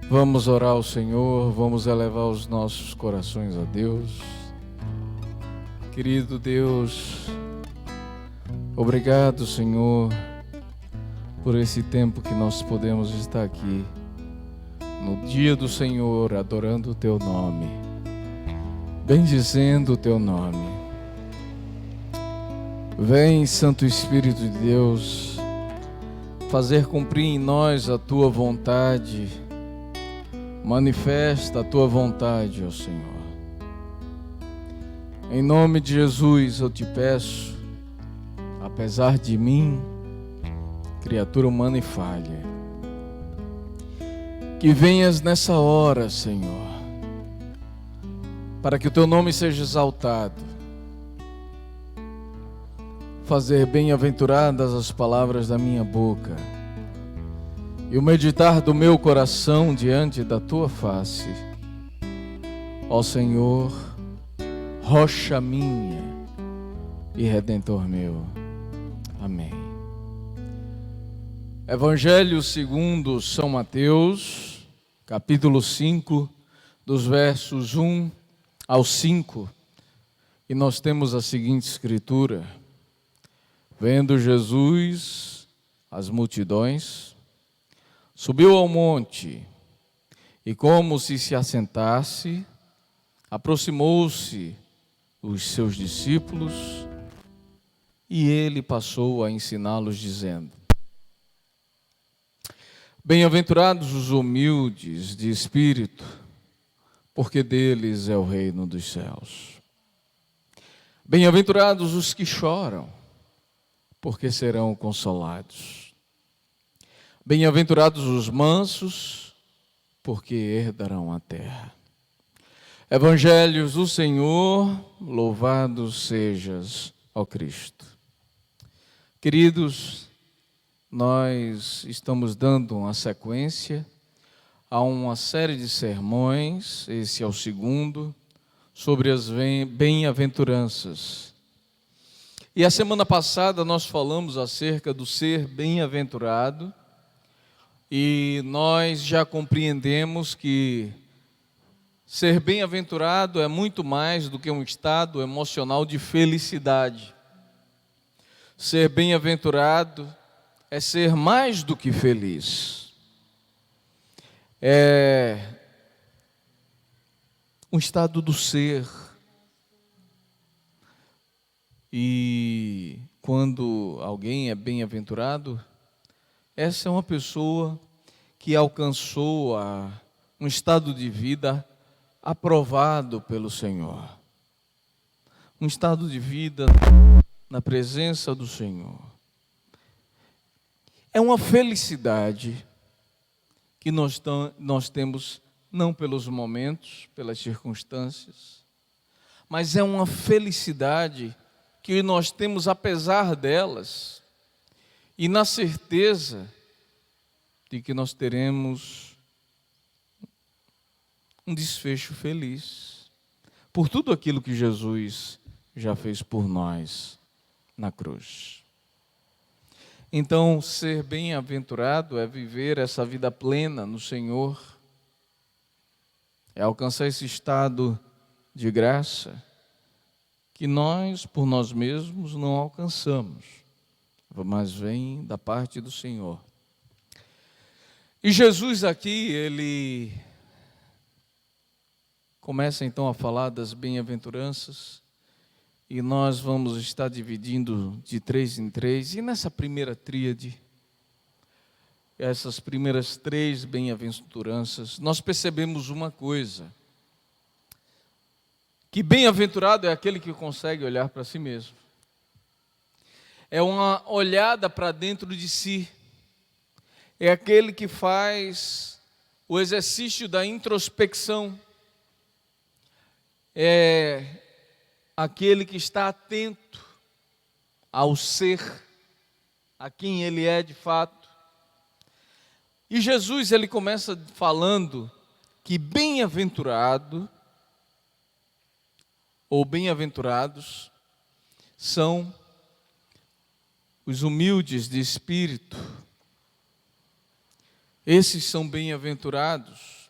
Vamos orar ao Senhor, vamos elevar os nossos corações a Deus. Querido Deus, obrigado, Senhor, por esse tempo que nós podemos estar aqui, no dia do Senhor, adorando o Teu nome, bendizendo o Teu nome. Vem, Santo Espírito de Deus, fazer cumprir em nós a Tua vontade. Manifesta a Tua vontade, ó Senhor. Em nome de Jesus eu te peço, apesar de mim, criatura humana e falha, que venhas nessa hora, Senhor, para que o Teu nome seja exaltado, fazer bem-aventuradas as palavras da minha boca e o meditar do meu coração diante da Tua face. Ó Senhor, rocha minha e Redentor meu. Amém. Evangelho segundo São Mateus, capítulo 5, dos versos 1 ao 5. E nós temos a seguinte escritura: vendo Jesus as multidões, subiu ao monte e, como se assentasse, aproximou-se os seus discípulos e ele passou a ensiná-los, dizendo: bem-aventurados os humildes de espírito, porque deles é o reino dos céus. Bem-aventurados os que choram, porque serão consolados. Bem-aventurados os mansos, porque herdarão a terra. Evangelhos do Senhor, louvado sejas, ó Cristo. Queridos, nós estamos dando uma sequência a uma série de sermões, esse é o segundo, sobre as bem-aventuranças. E a semana passada nós falamos acerca do ser bem-aventurado, e nós já compreendemos que ser bem-aventurado é muito mais do que um estado emocional de felicidade. Ser bem-aventurado é ser mais do que feliz. É um estado do ser. E quando alguém é bem-aventurado, essa é uma pessoa que alcançou um estado de vida aprovado pelo Senhor. Um estado de vida na presença do Senhor. É uma felicidade que nós temos, não pelos momentos, pelas circunstâncias, mas é uma felicidade que nós temos apesar delas, e na certeza de que nós teremos um desfecho feliz por tudo aquilo que Jesus já fez por nós na cruz. Então, ser bem-aventurado é viver essa vida plena no Senhor, é alcançar esse estado de graça que nós, por nós mesmos, não alcançamos, mas vem da parte do Senhor. E Jesus aqui, ele começa então a falar das bem-aventuranças, e nós vamos estar dividindo de 3 em 3, e nessa primeira tríade, essas primeiras 3 bem-aventuranças, nós percebemos uma coisa, que bem-aventurado é aquele que consegue olhar para si mesmo. É uma olhada para dentro de si. É aquele que faz o exercício da introspecção. É aquele que está atento ao ser, a quem ele é de fato. E Jesus, ele começa falando que bem-aventurado, ou bem-aventurados, são os humildes de espírito, Esses são bem-aventurados.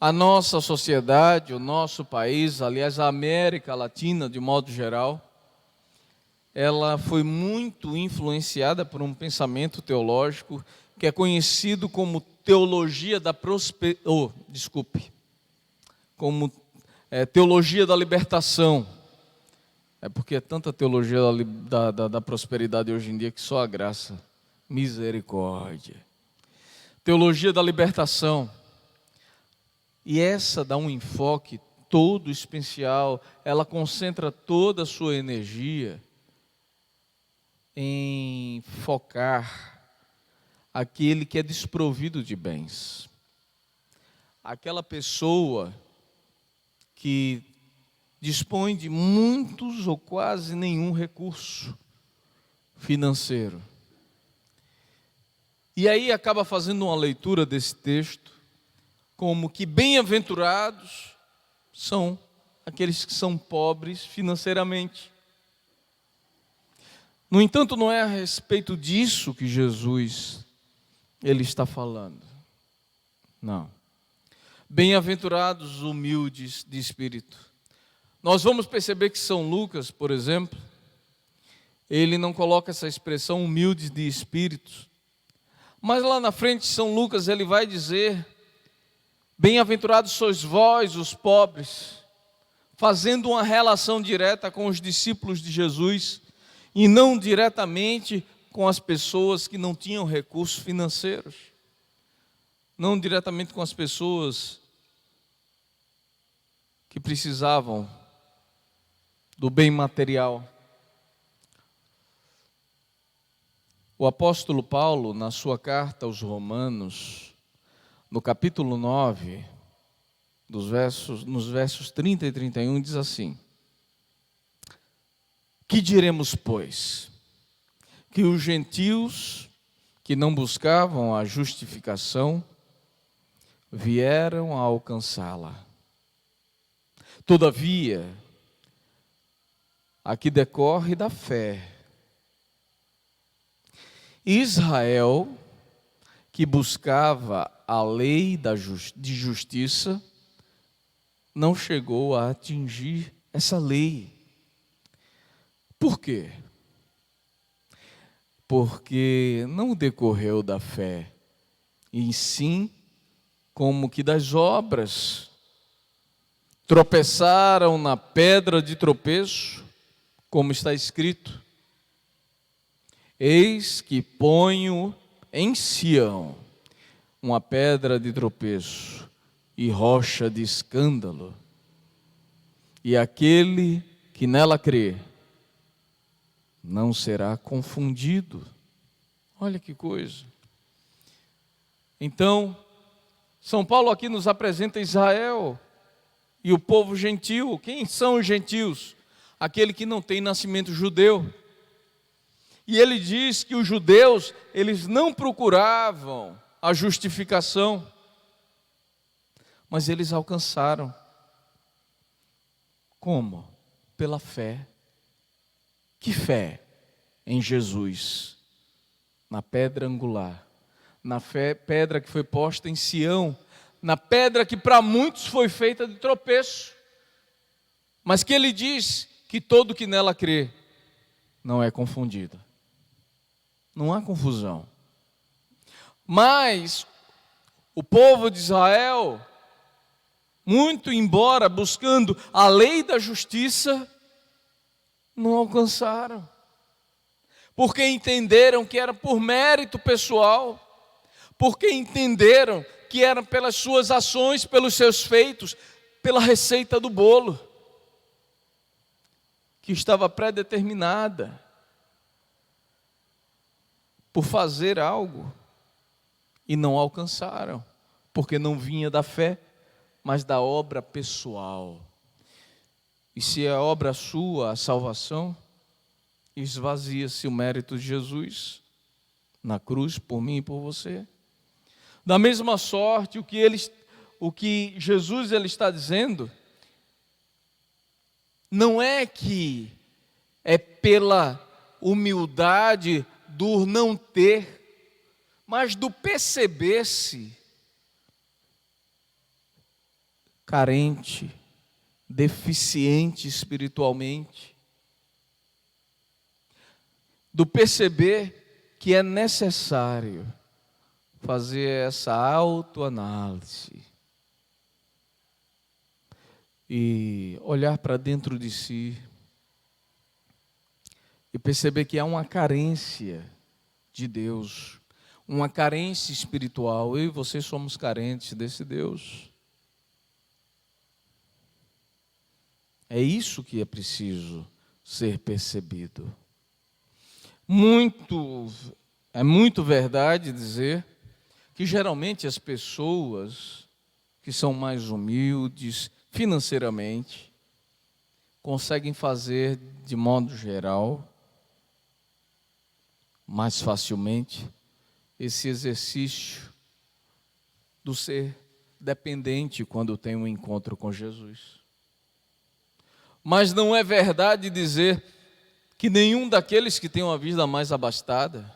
A nossa sociedade, o nosso país, aliás, a América Latina, de modo geral, ela foi muito influenciada por um pensamento teológico que é conhecido como teologia da teologia da libertação. É porque é tanta teologia da prosperidade hoje em dia que só a graça, misericórdia. Teologia da libertação. E essa dá um enfoque todo especial, ela concentra toda a sua energia em focar aquele que é desprovido de bens. Aquela pessoa que dispõe de muitos ou quase nenhum recurso financeiro. E aí acaba fazendo uma leitura desse texto como que bem-aventurados são aqueles que são pobres financeiramente. No entanto, não é a respeito disso que Jesus ele está falando. Não. Bem-aventurados os humildes de espírito. Nós vamos perceber que São Lucas, por exemplo, ele não coloca essa expressão humildes de espírito. Mas lá na frente, São Lucas, ele vai dizer: bem-aventurados sois vós, os pobres, fazendo uma relação direta com os discípulos de Jesus e não diretamente com as pessoas que não tinham recursos financeiros, não diretamente com as pessoas que precisavam do bem material. O apóstolo Paulo, na sua carta aos Romanos, no capítulo 9, nos versos 30 e 31, diz assim: que diremos, pois? Que os gentios que não buscavam a justificação vieram a alcançá-la. Todavia, a que decorre da fé, Israel, que buscava a lei de justiça, não chegou a atingir essa lei. Por quê? Porque não decorreu da fé, e sim como que das obras. Tropeçaram na pedra de tropeço, como está escrito: eis que ponho em Sião uma pedra de tropeço e rocha de escândalo, e aquele que nela crê não será confundido. Olha que coisa. Então, São Paulo aqui nos apresenta Israel e o povo gentil. Quem são os gentios? Aquele que não tem nascimento judeu. E ele diz que os judeus, eles não procuravam a justificação, mas eles alcançaram. Como? Pela fé. Que fé? Em Jesus, na pedra angular, na pedra que foi posta em Sião, na pedra que para muitos foi feita de tropeço, mas que ele diz que todo que nela crê não é confundido. Não há confusão. Mas o povo de Israel, muito embora buscando a lei da justiça, não alcançaram. Porque entenderam que era por mérito pessoal, porque entenderam que era pelas suas ações, pelos seus feitos, pela receita do bolo, que estava pré-determinada, por fazer algo, e não alcançaram, porque não vinha da fé, mas da obra pessoal. E se é obra sua a salvação, esvazia-se o mérito de Jesus na cruz por mim e por você. Da mesma sorte, o que Jesus ele está dizendo não é que é pela humildade do não ter, mas do perceber-se carente, deficiente espiritualmente, do perceber que é necessário fazer essa autoanálise e olhar para dentro de si e perceber que há uma carência de Deus, uma carência espiritual. Eu e você somos carentes desse Deus. É isso que é preciso ser percebido. É muito verdade dizer que geralmente as pessoas que são mais humildes financeiramente conseguem fazer de modo geral mais facilmente esse exercício do ser dependente quando tem um encontro com Jesus. Mas não é verdade dizer que nenhum daqueles que têm uma vida mais abastada,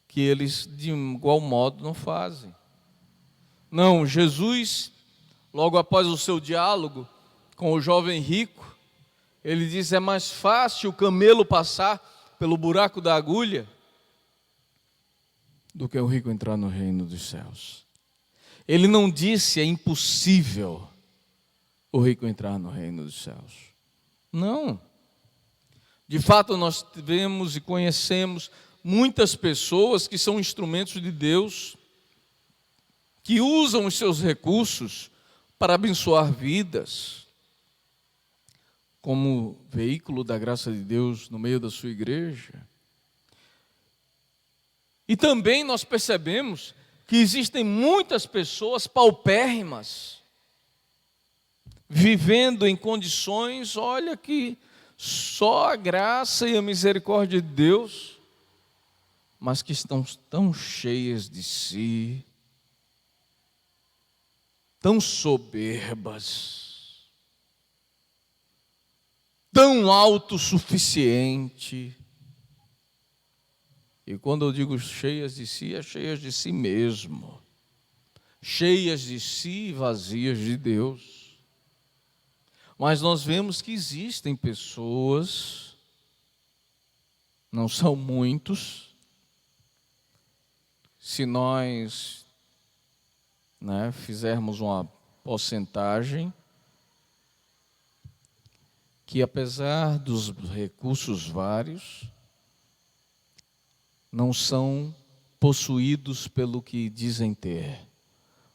que eles de igual modo não fazem. Não, Jesus, logo após o seu diálogo com o jovem rico, ele diz: é mais fácil o camelo passar pelo buraco da agulha do que o rico entrar no reino dos céus. Ele não disse é impossível o rico entrar no reino dos céus. Não. De fato, nós vemos e conhecemos muitas pessoas que são instrumentos de Deus, que usam os seus recursos para abençoar vidas, como veículo da graça de Deus no meio da sua igreja. E também nós percebemos que existem muitas pessoas paupérrimas, vivendo em condições, olha, que só a graça e a misericórdia de Deus, mas que estão tão cheias de si, tão soberbas, tão autossuficiente. E quando eu digo cheias de si, é cheias de si mesmo, cheias de si e vazias de Deus. Mas nós vemos que existem pessoas, não são muitos, se nós fizermos uma porcentagem, que apesar dos recursos vários, não são possuídos pelo que dizem ter,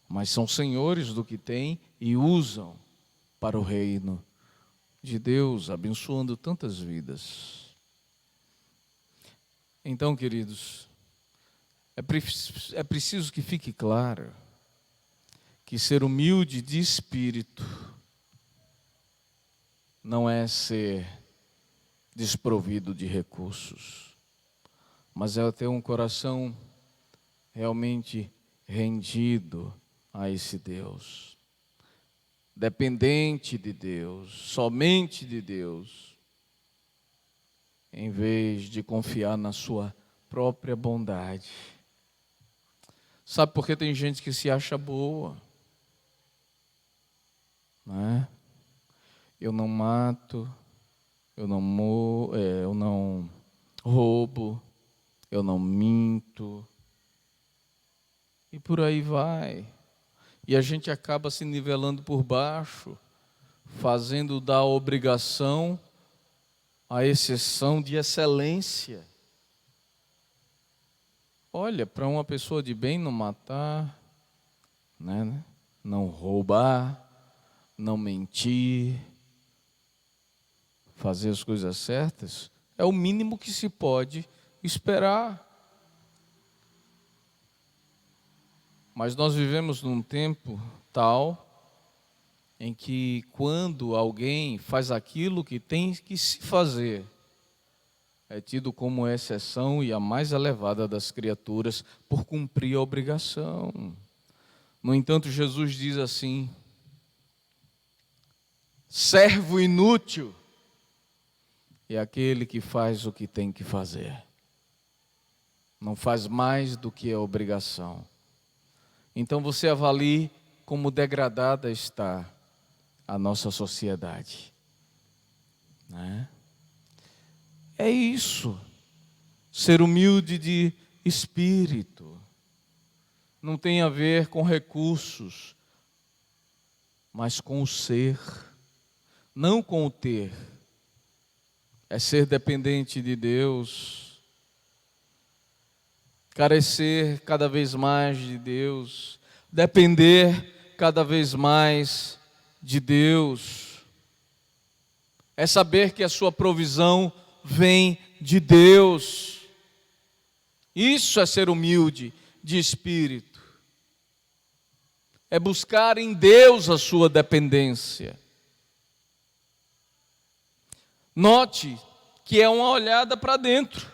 mas são senhores do que têm e usam para o reino de Deus, abençoando tantas vidas. Então, queridos, é preciso que fique claro que ser humilde de espírito não é ser desprovido de recursos, mas é ter um coração realmente rendido a esse Deus, dependente de Deus, somente de Deus, em vez de confiar na sua própria bondade. Sabe por que tem gente que se acha boa? Não é? Eu não mato, eu não roubo, eu não minto, e por aí vai. E a gente acaba se nivelando por baixo, fazendo da obrigação a exceção de excelência. Olha, para uma pessoa de bem não matar, não roubar, não mentir, fazer as coisas certas, é o mínimo que se pode esperar. Mas nós vivemos num tempo tal em que quando alguém faz aquilo que tem que se fazer, é tido como exceção e a mais elevada das criaturas por cumprir a obrigação. No entanto, Jesus diz assim: servo inútil é aquele que faz o que tem que fazer. não faz mais do que a obrigação. Então você avalie como degradada está a nossa sociedade, né? É isso, ser humilde de espírito. Não tem a ver com recursos, mas com o ser, não com o ter. É ser dependente de Deus, carecer cada vez mais de Deus, depender cada vez mais de Deus. É saber que a sua provisão vem de Deus. Isso é ser humilde de espírito. É buscar em Deus a sua dependência. Note que é uma olhada para dentro.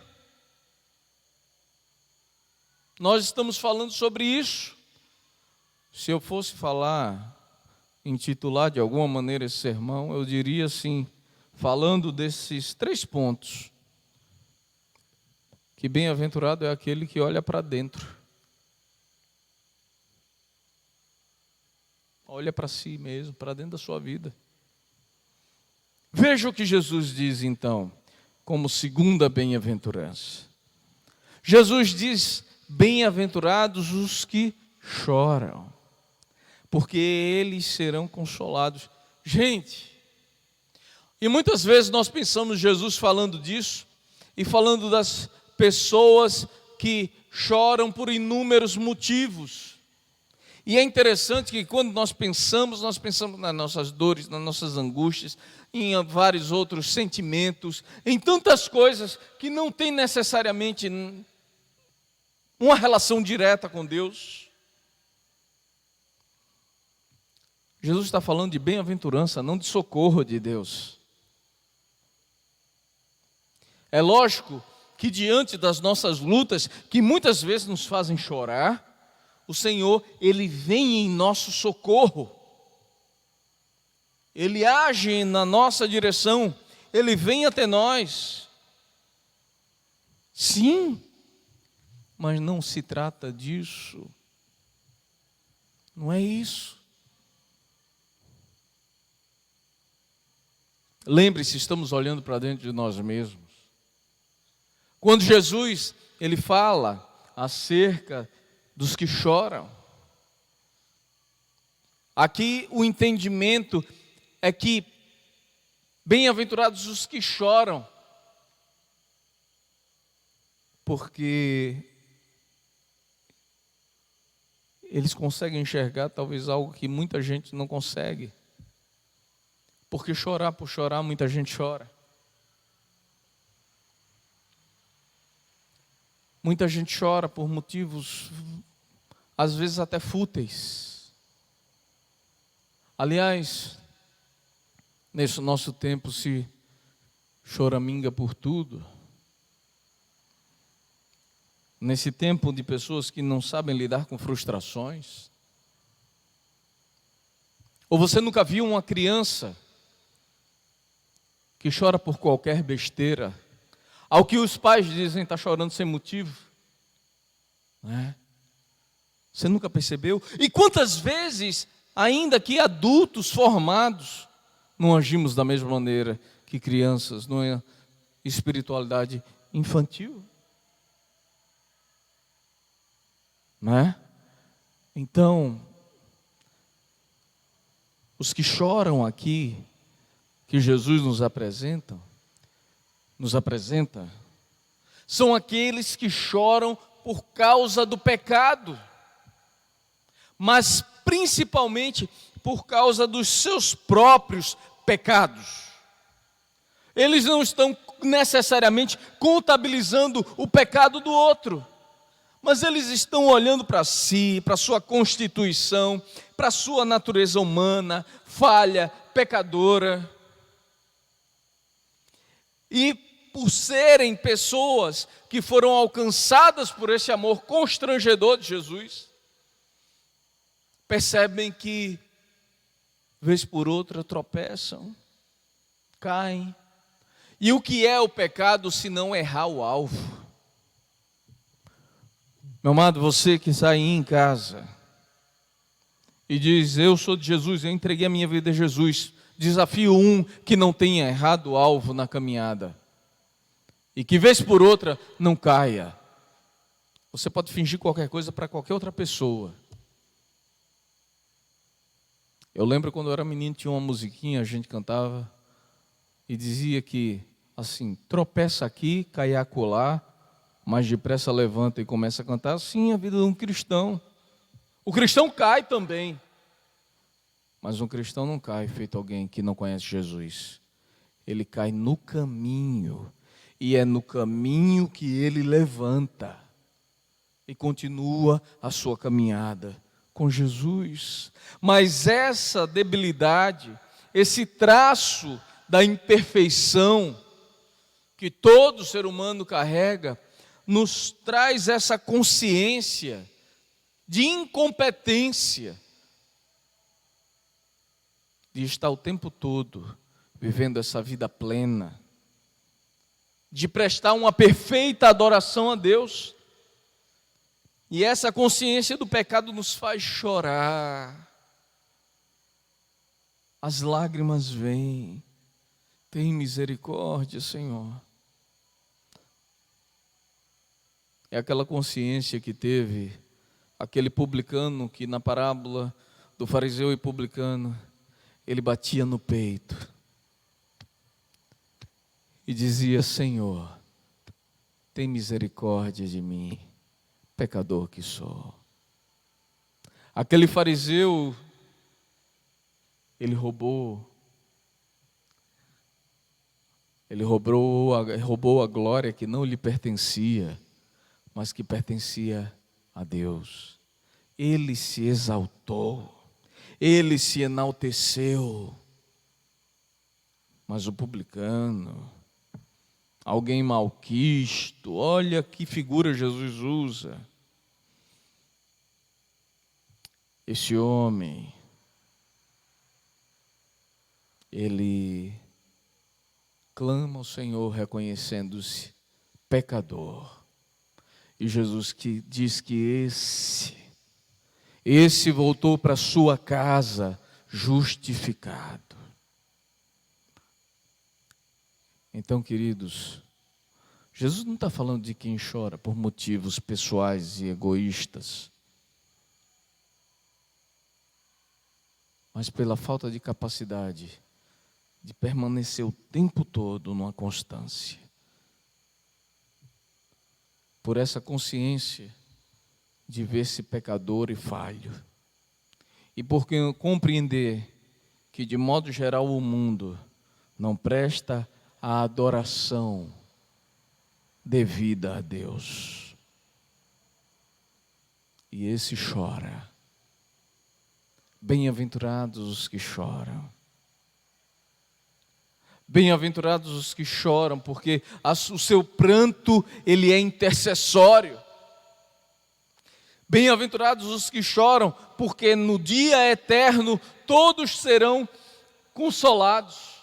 Nós estamos falando sobre isso. Se eu fosse falar, intitular de alguma maneira esse sermão, eu diria assim, falando desses 3 pontos, que bem-aventurado é aquele que olha para dentro. Olha para si mesmo, para dentro da sua vida. Veja o que Jesus diz então, como segunda bem-aventurança. Jesus diz: bem-aventurados os que choram, porque eles serão consolados. Gente, e muitas vezes nós pensamos Jesus falando disso, e falando das pessoas que choram por inúmeros motivos. E é interessante que quando nós pensamos nas nossas dores, nas nossas angústias, em vários outros sentimentos, em tantas coisas que não tem necessariamente uma relação direta com Deus. Jesus está falando de bem-aventurança, não de socorro de Deus. É lógico que diante das nossas lutas, que muitas vezes nos fazem chorar, o Senhor, Ele vem em nosso socorro. Ele age na nossa direção, Ele vem até nós. Sim, mas não se trata disso. Não é isso. Lembre-se, estamos olhando para dentro de nós mesmos. Quando Jesus, Ele fala acerca dos que choram, aqui o entendimento é que bem-aventurados os que choram, porque eles conseguem enxergar talvez algo que muita gente não consegue. Porque chorar por chorar, muita gente chora. Muita gente chora por motivos, às vezes até fúteis. Aliás, nesse nosso tempo se choraminga por tudo. Nesse tempo de pessoas que não sabem lidar com frustrações. Ou você nunca viu uma criança que chora por qualquer besteira, ao que os pais dizem, está chorando sem motivo, né? Você nunca percebeu? E quantas vezes, ainda que adultos formados, não agimos da mesma maneira que crianças, numa espiritualidade infantil, né? Então, os que choram aqui, que Jesus nos apresenta, são aqueles que choram por causa do pecado, mas principalmente por causa dos seus próprios pecados. Eles não estão necessariamente contabilizando o pecado do outro, mas eles estão olhando para si, para a sua constituição, para a sua natureza humana, falha, pecadora. E por serem pessoas que foram alcançadas por esse amor constrangedor de Jesus, percebem que, vez por outra, tropeçam, caem. E o que é o pecado se não errar o alvo? Meu amado, você que está aí em casa e diz, eu sou de Jesus, eu entreguei a minha vida a Jesus. Desafio que não tenha errado o alvo na caminhada. E que vez por outra não caia. Você pode fingir qualquer coisa para qualquer outra pessoa. Eu lembro quando eu era menino, tinha uma musiquinha, a gente cantava e dizia que, assim, tropeça aqui, cai acolá, mas depressa levanta e começa a cantar. Assim a vida de um cristão. O cristão cai também, mas um cristão não cai feito alguém que não conhece Jesus. Ele cai no caminho, e é no caminho que ele levanta e continua a sua caminhada com Jesus. Mas essa debilidade, esse traço da imperfeição que todo ser humano carrega, nos traz essa consciência de incompetência, de estar o tempo todo vivendo essa vida plena, de prestar uma perfeita adoração a Deus. E essa consciência do pecado nos faz chorar. As lágrimas vêm. Tem misericórdia, Senhor. É aquela consciência que teve aquele publicano que na parábola do fariseu e publicano, ele batia no peito e dizia, Senhor, tem misericórdia de mim, pecador que sou. Aquele fariseu, ele roubou a glória que não lhe pertencia, mas que pertencia a Deus. Ele se exaltou, ele se enalteceu. Mas o publicano, alguém malquisto, olha que figura Jesus usa. Esse homem, ele clama ao Senhor reconhecendo-se pecador. E Jesus diz que esse voltou para sua casa justificado. Então, queridos, Jesus não está falando de quem chora por motivos pessoais e egoístas, mas pela falta de capacidade de permanecer o tempo todo numa constância. Por essa consciência de ver-se pecador e falho. E por compreender que, de modo geral, o mundo não presta a adoração devida a Deus. E esse chora. Bem-aventurados os que choram. Bem-aventurados os que choram, porque o seu pranto, ele é intercessório. Bem-aventurados os que choram, porque no dia eterno todos serão consolados.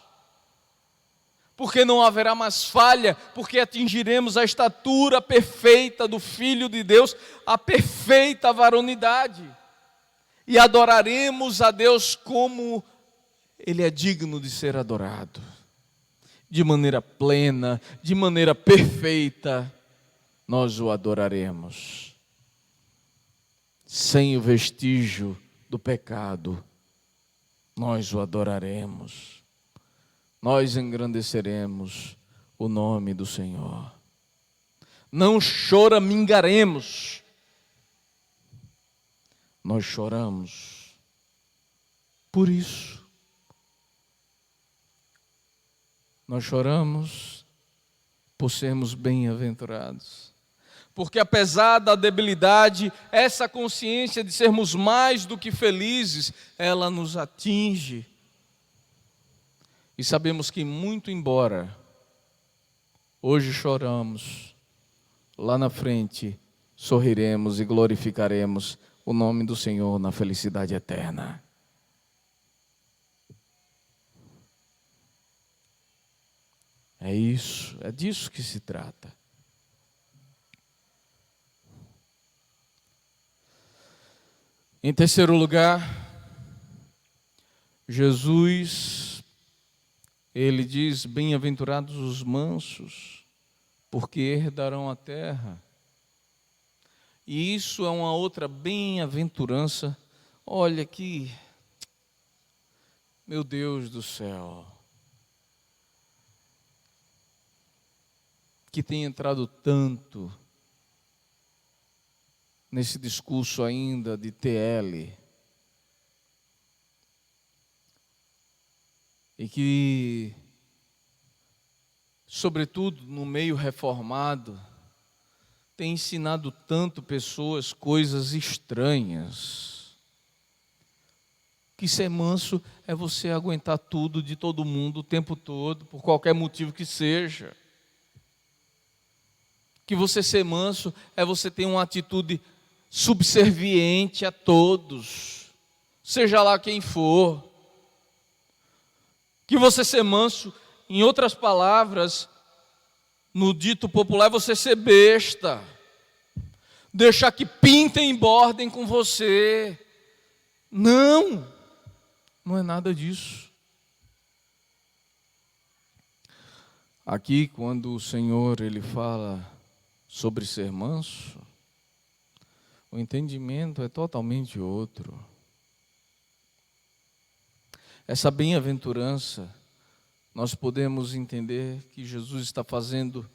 Porque não haverá mais falha, porque atingiremos a estatura perfeita do Filho de Deus, a perfeita varonidade. E adoraremos a Deus como Ele é digno de ser adorado. De maneira plena, de maneira perfeita, nós o adoraremos. Sem o vestígio do pecado, nós o adoraremos. Nós engrandeceremos o nome do Senhor. Não choramingaremos. Nós choramos por isso. Nós choramos por sermos bem-aventurados. Porque apesar da debilidade, essa consciência de sermos mais do que felizes, ela nos atinge. E sabemos que muito embora hoje choramos, lá na frente sorriremos e glorificaremos o nome do Senhor na felicidade eterna. É isso, é disso que se trata. Em terceiro lugar, Jesus, ele diz: bem-aventurados os mansos, porque herdarão a terra. E isso é uma outra bem-aventurança. Olha aqui, meu Deus do céu, que tem entrado tanto nesse discurso ainda de TL, e que, sobretudo no meio reformado, tem ensinado tanto pessoas coisas estranhas. Que ser manso é você aguentar tudo de todo mundo o tempo todo, por qualquer motivo que seja. Que você ser manso é você ter uma atitude subserviente a todos, seja lá quem for. Que você ser manso, em outras palavras, no dito popular, é você ser besta, deixar que pintem e bordem com você. Não, não é nada disso. Aqui, quando o Senhor ele fala sobre ser manso, o entendimento é totalmente outro. Essa bem-aventurança, nós podemos entender que Jesus está fazendo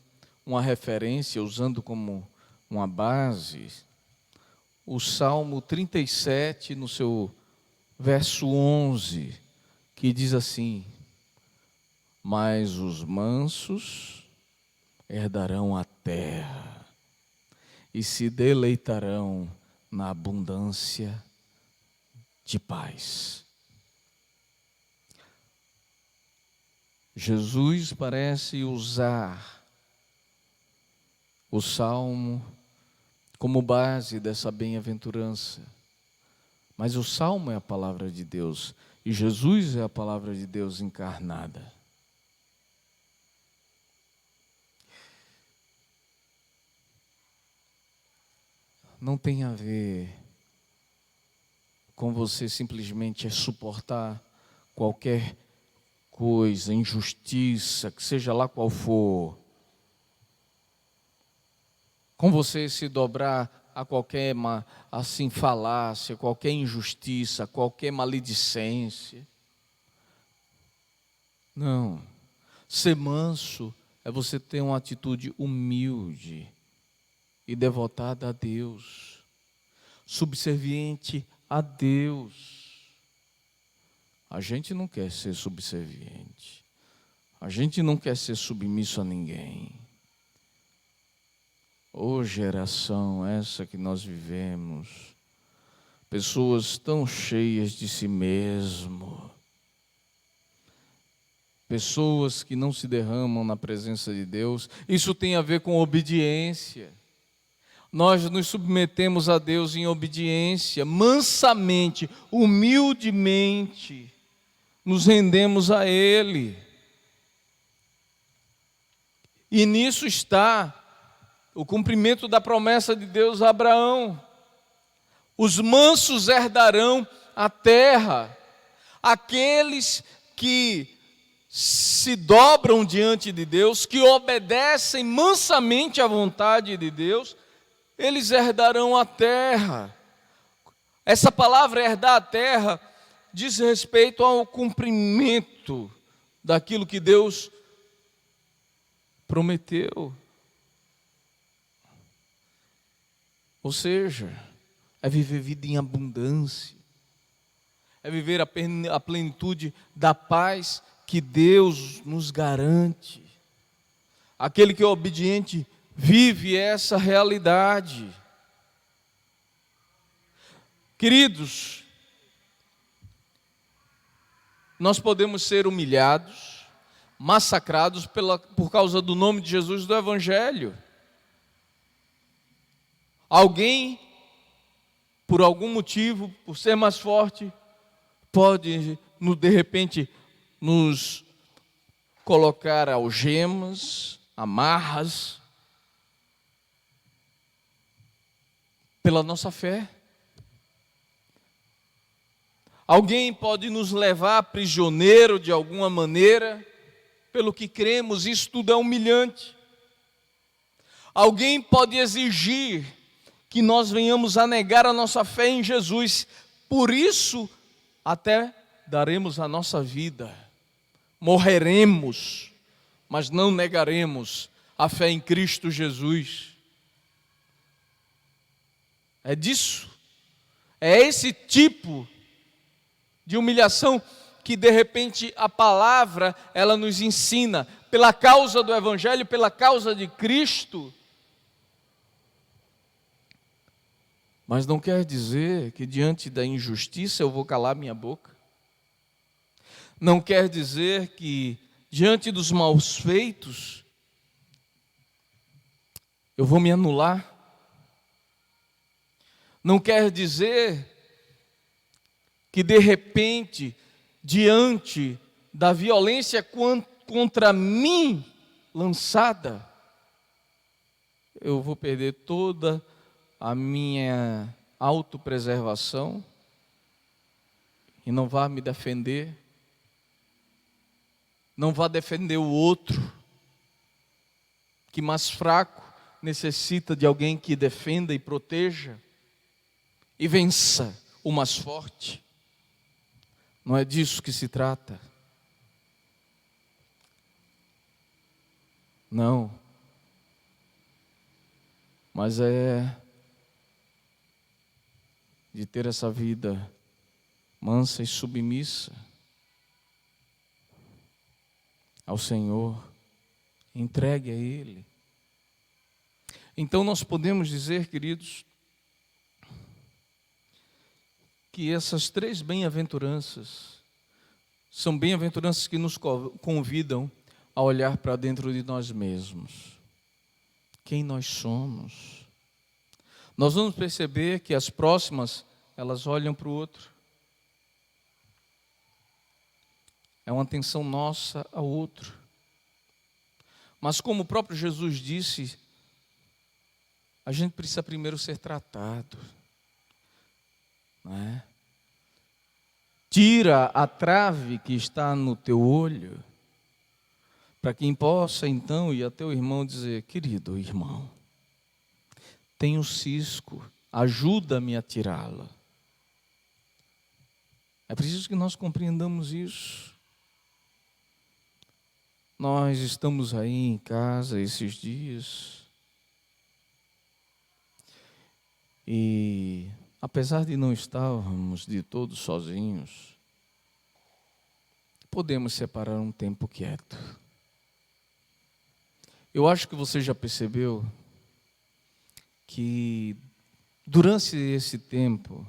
uma referência, usando como uma base, o Salmo 37, no seu verso 11, que diz assim: mas os mansos herdarão a terra e se deleitarão na abundância de paz. Jesus parece usar o Salmo como base dessa bem-aventurança. Mas o Salmo é a palavra de Deus e Jesus é a palavra de Deus encarnada. Não tem a ver com você simplesmente suportar qualquer coisa, injustiça, que seja lá qual for. Com você se dobrar a qualquer assim falácia, qualquer injustiça, qualquer maledicência. Não. Ser manso é você ter uma atitude humilde e devotada a Deus, subserviente a Deus. A gente não quer ser subserviente, a gente não quer ser submisso a ninguém. Ô geração essa que nós vivemos, pessoas tão cheias de si mesmo, pessoas que não se derramam na presença de Deus. Isso tem a ver com obediência. Nós nos submetemos a Deus em obediência, mansamente, humildemente, nos rendemos a Ele. E nisso está o cumprimento da promessa de Deus a Abraão. Os mansos herdarão a terra. Aqueles que se dobram diante de Deus, que obedecem mansamente à vontade de Deus, eles herdarão a terra. Essa palavra herdar a terra diz respeito ao cumprimento daquilo que Deus prometeu. Ou seja, é viver vida em abundância, é viver a plenitude da paz que Deus nos garante. Aquele que é obediente vive essa realidade. Queridos, nós podemos ser humilhados, massacrados por causa do nome de Jesus, do Evangelho. Alguém, por algum motivo, por ser mais forte, pode, de repente, nos colocar algemas, amarras, pela nossa fé. Alguém pode nos levar prisioneiro de alguma maneira, pelo que cremos, isso tudo é humilhante. Alguém pode exigir que nós venhamos a negar a nossa fé em Jesus, por isso até daremos a nossa vida, morreremos, mas não negaremos a fé em Cristo Jesus. É disso, é esse tipo de humilhação que de repente a palavra ela nos ensina, pela causa do Evangelho, pela causa de Cristo. Mas não quer dizer que diante da injustiça eu vou calar minha boca. Não quer dizer que diante dos maus feitos eu vou me anular. Não quer dizer que de repente, diante da violência contra mim lançada, eu vou perder toda a minha autopreservação e não vá me defender, não vá defender o outro, que mais fraco necessita de alguém que defenda e proteja e vença o mais forte. Não é disso que se trata. Não. Mas é de ter essa vida mansa e submissa ao Senhor, entregue a Ele. Então nós podemos dizer, queridos, que essas três bem-aventuranças são bem-aventuranças que nos convidam a olhar para dentro de nós mesmos. Quem nós somos. Nós vamos perceber que as próximas, elas olham para o outro. É uma atenção nossa ao outro. Mas como o próprio Jesus disse, a gente precisa primeiro ser tratado. Não é? Tira a trave que está no teu olho, para quem possa então ir até o irmão dizer: querido irmão, tem um cisco, ajuda-me a tirá-la. É preciso que nós compreendamos isso. Nós estamos aí em casa esses dias e apesar de não estarmos de todos sozinhos, podemos separar um tempo quieto. Eu acho que você já percebeu que durante esse tempo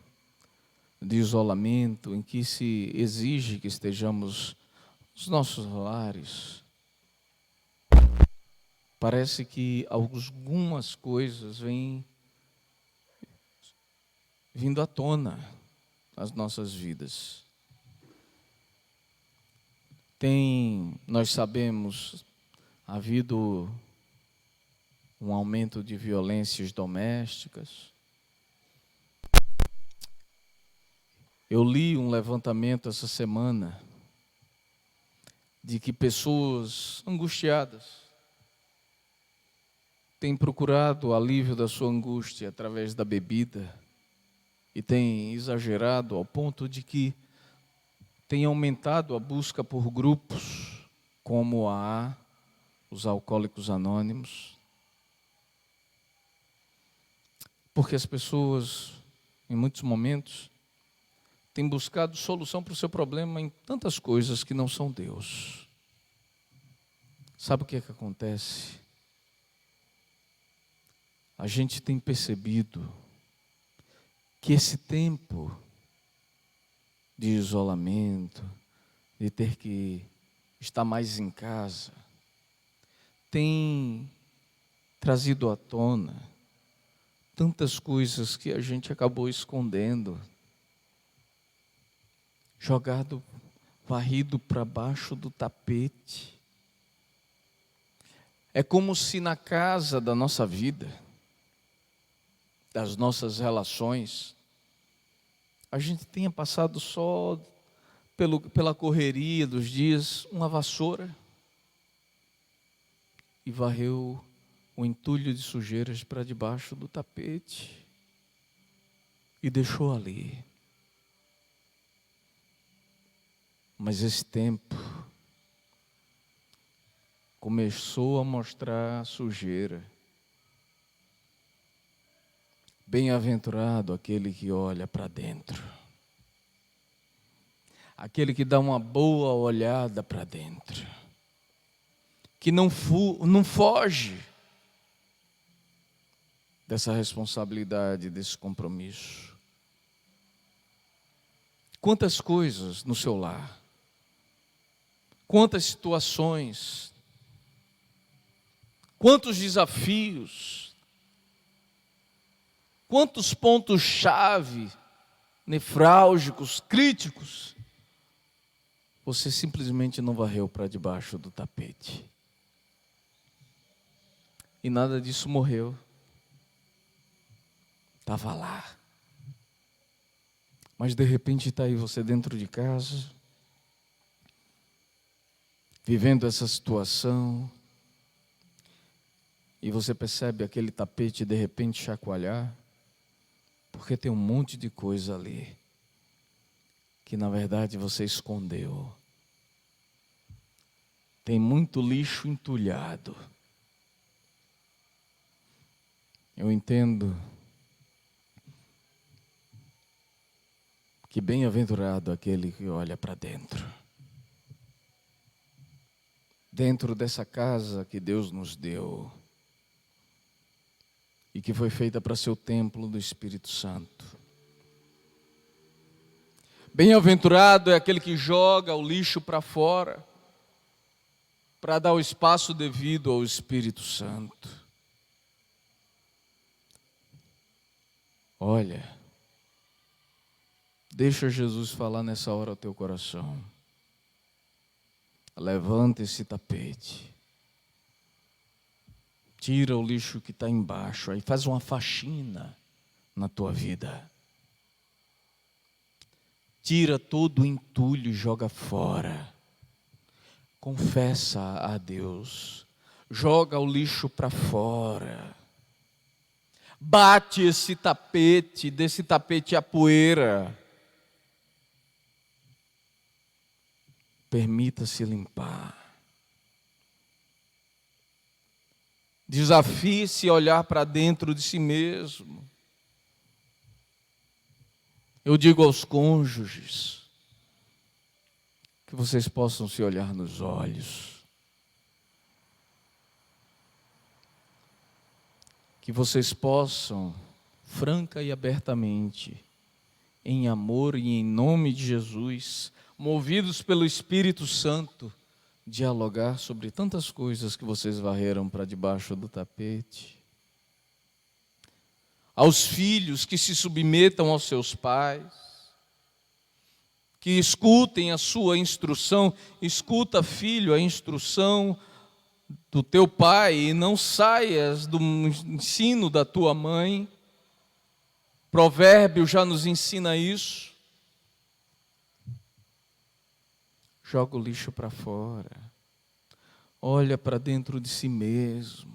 de isolamento, em que se exige que estejamos nos nossos lares, parece que algumas coisas vêm vindo à tona nas nossas vidas. Nós sabemos, havido um aumento de violências domésticas. Eu li um levantamento essa semana de que pessoas angustiadas têm procurado o alívio da sua angústia através da bebida e têm exagerado ao ponto de que tem aumentado a busca por grupos como os Alcoólicos Anônimos, porque as pessoas, em muitos momentos, têm buscado solução para o seu problema em tantas coisas que não são Deus. Sabe o que é que acontece? A gente tem percebido que esse tempo de isolamento, de ter que estar mais em casa, tem trazido à tona tantas coisas que a gente acabou escondendo, varrido para baixo do tapete. É como se na casa da nossa vida, das nossas relações, a gente tenha passado só pela correria dos dias, uma vassoura e varreu o entulho de sujeiras para debaixo do tapete e deixou ali. Mas esse tempo começou a mostrar a sujeira. Bem-aventurado aquele que olha para dentro, aquele que dá uma boa olhada para dentro, que não foge dessa responsabilidade, desse compromisso. Quantas coisas no seu lar, quantas situações, quantos desafios, quantos pontos-chave, nefrálgicos, críticos, você simplesmente não varreu para debaixo do tapete. E nada disso morreu. Estava lá. Mas de repente está aí você dentro de casa, vivendo essa situação, e você percebe aquele tapete de repente chacoalhar, porque tem um monte de coisa ali, que na verdade você escondeu. Tem muito lixo entulhado. Eu entendo que bem-aventurado aquele que olha para dentro. Dentro dessa casa que Deus nos deu e que foi feita para ser o templo do Espírito Santo. Bem-aventurado é aquele que joga o lixo para fora, para dar o espaço devido ao Espírito Santo. Olha, deixa Jesus falar nessa hora ao teu coração. Levanta esse tapete. Tira o lixo que está embaixo, aí faz uma faxina na tua vida. Tira todo o entulho e joga fora. Confessa a Deus. Joga o lixo para fora. Bate esse tapete, desse tapete a poeira. Permita-se limpar. Desafie-se a olhar para dentro de si mesmo. Eu digo aos cônjuges, que vocês possam se olhar nos olhos. Que vocês possam, franca e abertamente, em amor e em nome de Jesus, movidos pelo Espírito Santo, dialogar sobre tantas coisas que vocês varreram para debaixo do tapete. Aos filhos que se submetam aos seus pais, que escutem a sua instrução. Escuta, filho, a instrução do teu pai e não saias do ensino da tua mãe. Provérbio já nos ensina isso. Joga o lixo para fora. Olha para dentro de si mesmo.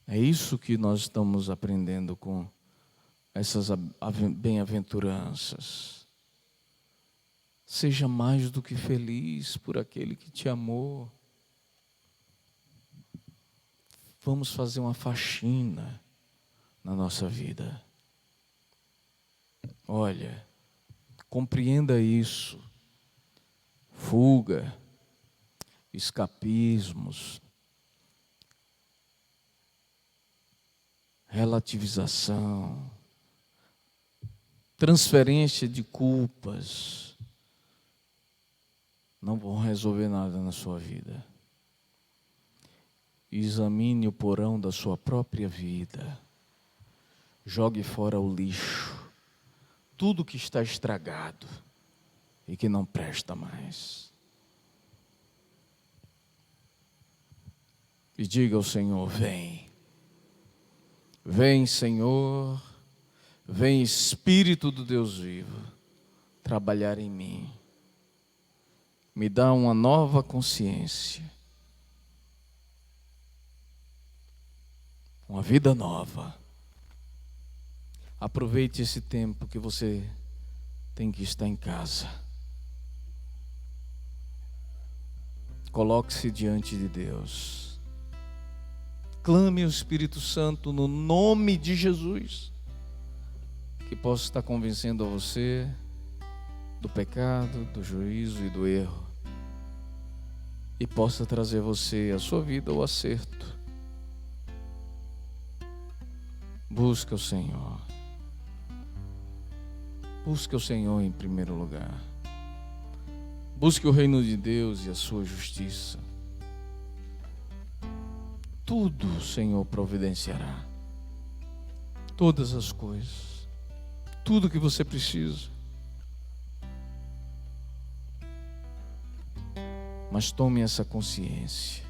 É isso que nós estamos aprendendo com essas bem-aventuranças. Seja mais do que feliz por aquele que te amou. Vamos fazer uma faxina na nossa vida. Olha, compreenda isso. Fuga, escapismos, relativização, transferência de culpas, não vão resolver nada na sua vida. Examine o porão da sua própria vida. Jogue fora o lixo. Tudo que está estragado e que não presta mais. E diga ao Senhor: vem. Vem, Senhor, vem Espírito do Deus vivo, trabalhar em mim. Me dá uma nova consciência, uma vida nova. Aproveite esse tempo que você tem que estar em casa. Coloque-se diante de Deus. Clame ao Espírito Santo no nome de Jesus, que possa estar convencendo a você do pecado, do juízo e do erro, e possa trazer você a sua vida ao acerto. Busque o Senhor. Busque o Senhor em primeiro lugar. Busque o reino de Deus e a sua justiça. Tudo o Senhor providenciará. Todas as coisas. Tudo que você precisa. Mas tome essa consciência.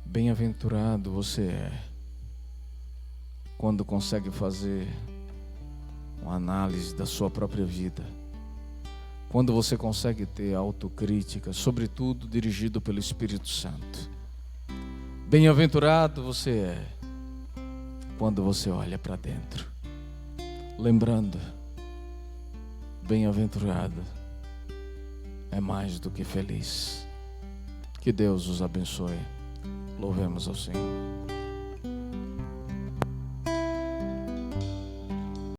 Bem-aventurado você é quando consegue fazer uma análise da sua própria vida. Quando você consegue ter autocrítica, sobretudo dirigido pelo Espírito Santo. Bem-aventurado você é quando você olha para dentro, lembrando, bem-aventurado é mais do que feliz. Que Deus os abençoe. Louvemos ao Senhor.